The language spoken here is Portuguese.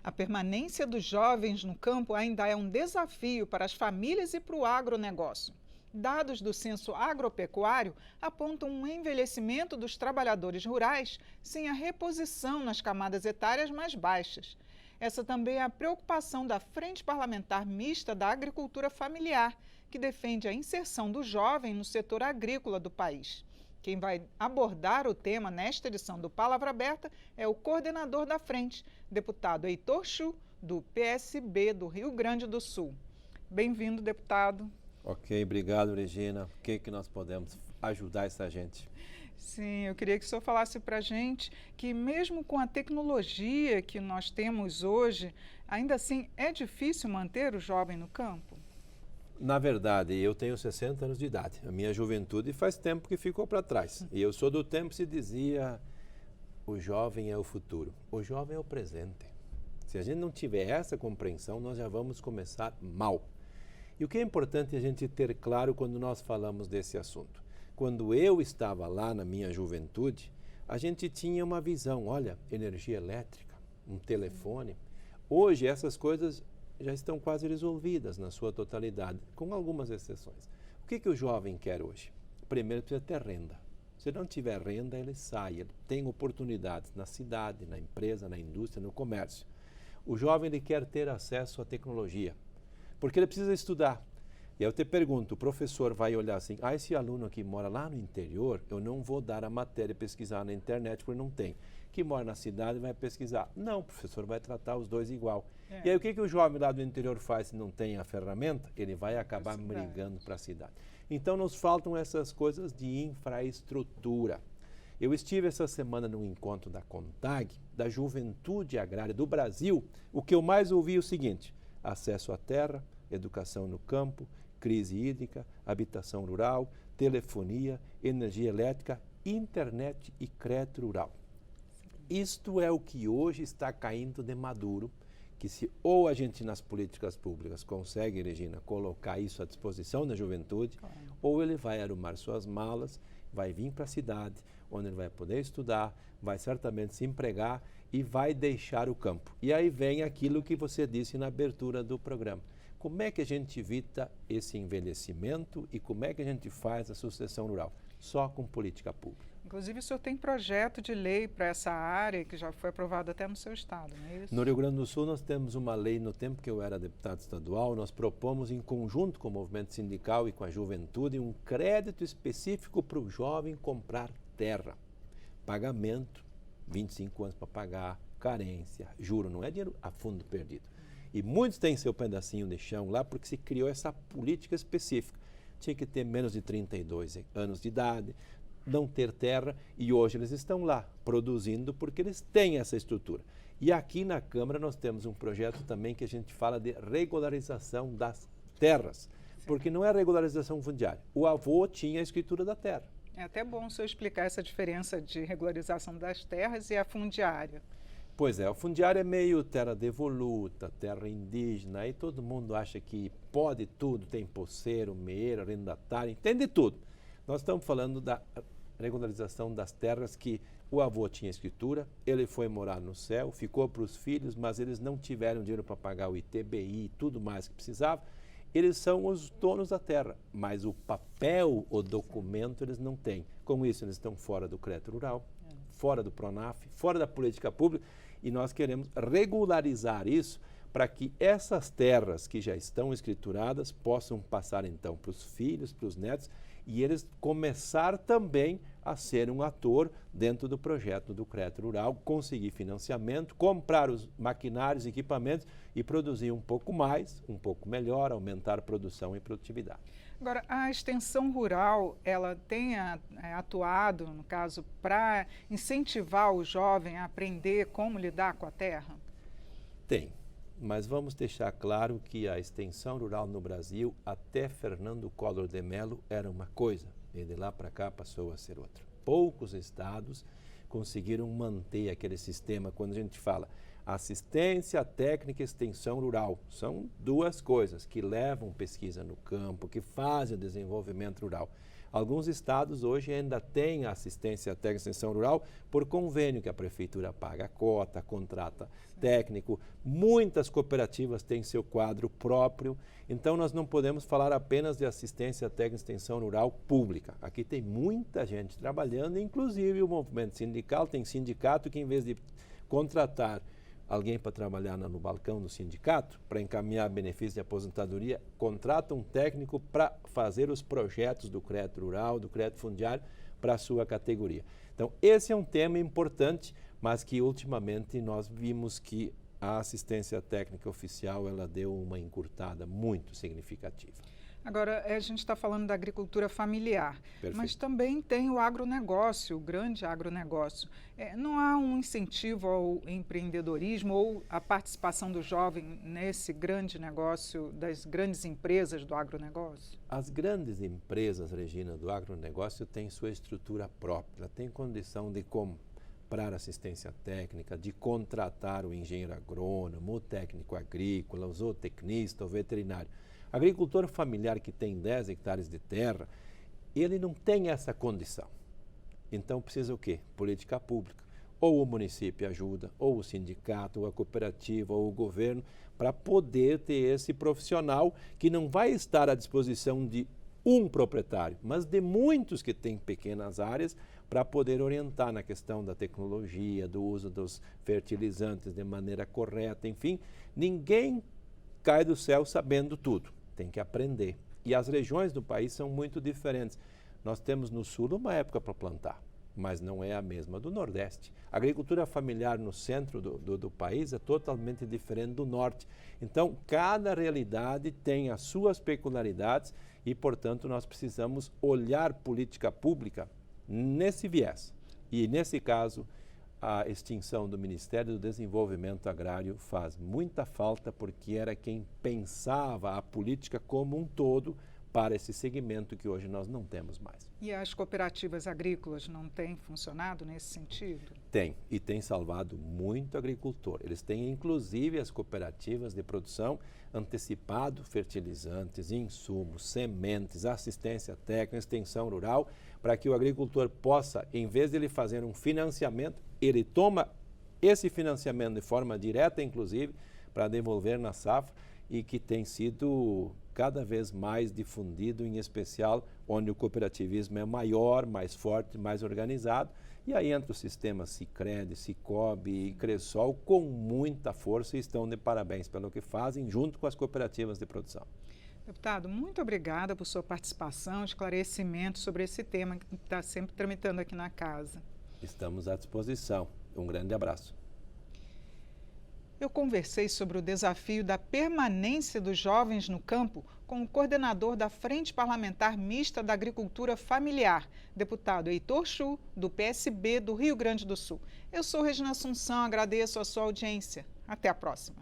A permanência dos jovens no campo ainda é um desafio para as famílias e para o agronegócio. Dados do Censo Agropecuário apontam um envelhecimento dos trabalhadores rurais sem a reposição nas camadas etárias mais baixas. Essa também é a preocupação da Frente Parlamentar Mista da Agricultura Familiar, que defende a inserção do jovem no setor agrícola do país. Quem vai abordar o tema nesta edição do Palavra Aberta é o coordenador da frente, deputado Heitor Chu, do PSB do Rio Grande do Sul. Bem-vindo, deputado. Ok, obrigado, Regina. O que nós podemos ajudar essa gente? Sim, eu queria que o senhor falasse para a gente que mesmo com a tecnologia que nós temos hoje, ainda assim é difícil manter o jovem no campo? Na verdade, eu tenho 60 anos de idade. A minha juventude faz tempo que ficou para trás. E eu sou do tempo que se dizia, o jovem é o futuro. O jovem é o presente. Se a gente não tiver essa compreensão, nós já vamos começar mal. E o que é importante a gente ter claro quando nós falamos desse assunto? Quando eu estava lá na minha juventude, a gente tinha uma visão, olha, energia elétrica, um telefone. Hoje essas coisas já estão quase resolvidas na sua totalidade, com algumas exceções. O que o jovem quer hoje? Primeiro precisa ter renda. Se não tiver renda, ele sai, ele tem oportunidades na cidade, na empresa, na indústria, no comércio. O jovem ele quer ter acesso à tecnologia, porque ele precisa estudar. E aí eu te pergunto, o professor vai olhar assim, esse aluno que mora lá no interior, eu não vou dar a matéria pesquisar na internet porque não tem. Que mora na cidade vai pesquisar. Não, o professor vai tratar os dois igual. E aí o que o jovem lá do interior faz se não tem a ferramenta? Ele vai acabar migrando para a cidade. Então nos faltam essas coisas de infraestrutura. Eu estive essa semana num encontro da CONTAG, da Juventude Agrária do Brasil. O que eu mais ouvi é o seguinte, acesso à terra, educação no campo, crise hídrica, habitação rural, telefonia, energia elétrica, internet e crédito rural. Isto é o que hoje está caindo de maduro, que se ou a gente nas políticas públicas consegue, Regina, colocar isso à disposição da juventude, ou ele vai arrumar suas malas, vai vir para a cidade, onde ele vai poder estudar, vai certamente se empregar e vai deixar o campo. E aí vem aquilo que você disse na abertura do programa. Como é que a gente evita esse envelhecimento e como é que a gente faz a sucessão rural? Só com política pública. Inclusive, o senhor tem projeto de lei para essa área que já foi aprovado até no seu estado, não é isso? No Rio Grande do Sul, nós temos uma lei, no tempo que eu era deputado estadual, nós propomos em conjunto com o movimento sindical e com a juventude um crédito específico para o jovem comprar terra. Pagamento, 25 anos para pagar, carência, juro, não é dinheiro a fundo perdido. E muitos têm seu pedacinho de chão lá porque se criou essa política específica. Tinha que ter menos de 32 anos de idade, não ter terra, e hoje eles estão lá produzindo porque eles têm essa estrutura. E aqui na Câmara nós temos um projeto também que a gente fala de regularização das terras, porque não é regularização fundiária. O avô tinha a escritura da terra. É até bom o senhor explicar essa diferença de regularização das terras e a fundiária. Pois é, o fundiário é meio terra devoluta, terra indígena, aí todo mundo acha que pode tudo, tem poceiro, meeiro, arrendatário, tem de tudo. Nós estamos falando da regularização das terras que o avô tinha escritura, ele foi morar no céu, ficou para os filhos, mas eles não tiveram dinheiro para pagar o ITBI e tudo mais que precisava. Eles são os donos da terra, mas o papel, o documento, eles não têm. Com isso, eles estão fora do crédito rural, fora do PRONAF, fora da política pública, e nós queremos regularizar isso para que essas terras que já estão escrituradas possam passar então para os filhos, para os netos, e eles começar também a ser um ator dentro do projeto do crédito rural, conseguir financiamento, comprar os maquinários, equipamentos e produzir um pouco mais, um pouco melhor, aumentar a produção e produtividade. Agora, a extensão rural, ela tem atuado, no caso, para incentivar o jovem a aprender como lidar com a terra? Tem, mas vamos deixar claro que a extensão rural no Brasil, até Fernando Collor de Mello, era uma coisa, e de lá para cá passou a ser outra. Poucos estados conseguiram manter aquele sistema, quando a gente fala assistência técnica e extensão rural. São duas coisas que levam pesquisa no campo, que fazem o desenvolvimento rural. Alguns estados hoje ainda têm assistência técnica de extensão rural por convênio que a prefeitura paga a cota, contrata técnico. Muitas cooperativas têm seu quadro próprio. Então, nós não podemos falar apenas de assistência técnica de extensão rural pública. Aqui tem muita gente trabalhando, inclusive o movimento sindical. Tem sindicato que, em vez de contratar alguém para trabalhar no balcão do sindicato, para encaminhar benefício de aposentadoria, contrata um técnico para fazer os projetos do crédito rural, do crédito fundiário, para a sua categoria. Então, esse é um tema importante, mas que ultimamente nós vimos que a assistência técnica oficial ela deu uma encurtada muito significativa. Agora, a gente está falando da agricultura familiar, Perfeito. mas também tem o agronegócio, o grande agronegócio. Não há um incentivo ao empreendedorismo ou à participação do jovem nesse grande negócio das grandes empresas do agronegócio? As grandes empresas, Regina, do agronegócio têm sua estrutura própria, têm condição de comprar assistência técnica, de contratar o engenheiro agrônomo, o técnico agrícola, o zootecnista, o veterinário. Agricultor familiar que tem 10 hectares de terra, ele não tem essa condição. Então precisa o quê? Política pública. Ou o município ajuda, ou o sindicato, ou a cooperativa, ou o governo, para poder ter esse profissional que não vai estar à disposição de um proprietário, mas de muitos que têm pequenas áreas para poder orientar na questão da tecnologia, do uso dos fertilizantes de maneira correta, enfim. Ninguém cai do céu sabendo tudo. Tem que aprender. E as regiões do país são muito diferentes. Nós temos no sul uma época para plantar, mas não é a mesma do Nordeste. A agricultura familiar no centro do país é totalmente diferente do Norte. Então, cada realidade tem as suas peculiaridades e, portanto, nós precisamos olhar política pública nesse viés. E, nesse caso, a extinção do Ministério do Desenvolvimento Agrário faz muita falta porque era quem pensava a política como um todo para esse segmento que hoje nós não temos mais. E as cooperativas agrícolas não têm funcionado nesse sentido? Tem, e tem salvado muito agricultor. Eles têm, inclusive, as cooperativas de produção antecipado fertilizantes, insumos, sementes, assistência técnica, extensão rural, para que o agricultor possa, em vez de ele fazer um financiamento, ele toma esse financiamento de forma direta, inclusive, para devolver na safra e que tem sido cada vez mais difundido, em especial onde o cooperativismo é maior, mais forte, mais organizado. E aí entra o sistema Sicredi, Sicobi e Cressol com muita força e estão de parabéns pelo que fazem junto com as cooperativas de produção. Deputado, muito obrigada por sua participação, esclarecimento sobre esse tema que está sempre tramitando aqui na casa. Estamos à disposição. Um grande abraço. Eu conversei sobre o desafio da permanência dos jovens no campo com o coordenador da Frente Parlamentar Mista da Agricultura Familiar, deputado Heitor Chu, do PSB do Rio Grande do Sul. Eu sou Regina Assunção, agradeço a sua audiência. Até a próxima.